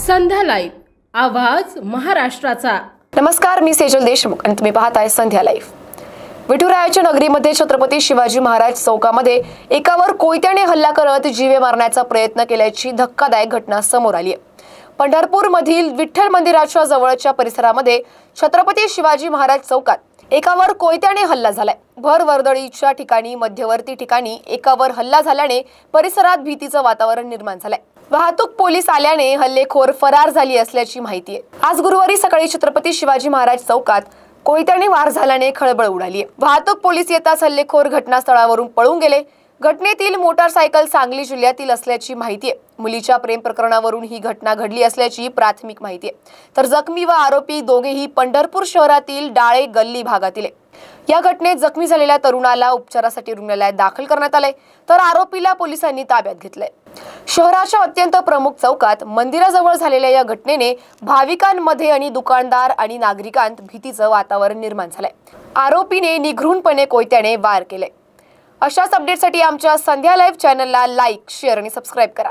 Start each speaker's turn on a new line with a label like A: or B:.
A: संध्या live आवाज महाराष्ट्राचा।
B: नमस्कार, मी सेजल देशमुख आणि तुम्ही पाहताय संध्या लाईव्ह। विठुरायाच्या नगरीमध्ये छत्रपती शिवाजी महाराज चौकामध्ये एकावर कोयत्याने हल्ला करत जीवे मारण्याचा प्रयत्न केल्याची धक्कादायक घटना समोर आली आहे। पंढरपूर मधील विठ्ठल मंदिराच्या जवळच्या परिसरामध्ये छत्रपती शिवाजी महाराज चौकात एकावर कोयत्याने हल्ला झालाय। भर वर्दळीच्या ठिकाणी मध्यवर्ती ठिकाणी एकावर हल्ला झाल्याने परिसरात भीतीचं वातावरण निर्माण झालंय। वाहतूक पोलीस आल्याने हल्लेखोर फरार झाली असल्याची माहिती आहे। आज गुरुवारी सकाळी छत्रपती शिवाजी महाराज चौकात कोयत्याने वार झाल्याने खळबळ उडाली आहे। वाहतूक पोलीस येताच हल्लेखोर घटनास्थळावरून पळून गेले। घटनेतील मोटारसायकल सांगली जिल्ह्यातील असल्याची माहिती आहे। मुलीच्या प्रेम प्रकरणावरून ही घटना घडली असल्याची प्राथमिक माहिती आहे। तर जखमी व आरोपी दोघेही पंढरपूर शहरातील डाळे गल्ली भागातील आहे। या घटनेत जखमी झालेल्या तरुणाला उपचारासाठी रुग्णालयात दाखल करण्यात आले, तर आरोपीला पोलिसांनी ताब्यात घेतलंय। शहराच्या अत्यंत प्रमुख चौकात मंदिराजवळ झालेल्या या घटनेने भाविकांमध्ये आणि दुकानदार आणि नागरिकांत भीतीचं वातावरण निर्माण झालंय। आरोपीने निघृणपणे कोयत्याने वार केले। अशाच अपडेटसाठी आमच्या संध्या लाईव्ह चॅनलला लाईक, शेअर आणि सबस्क्राईब करा।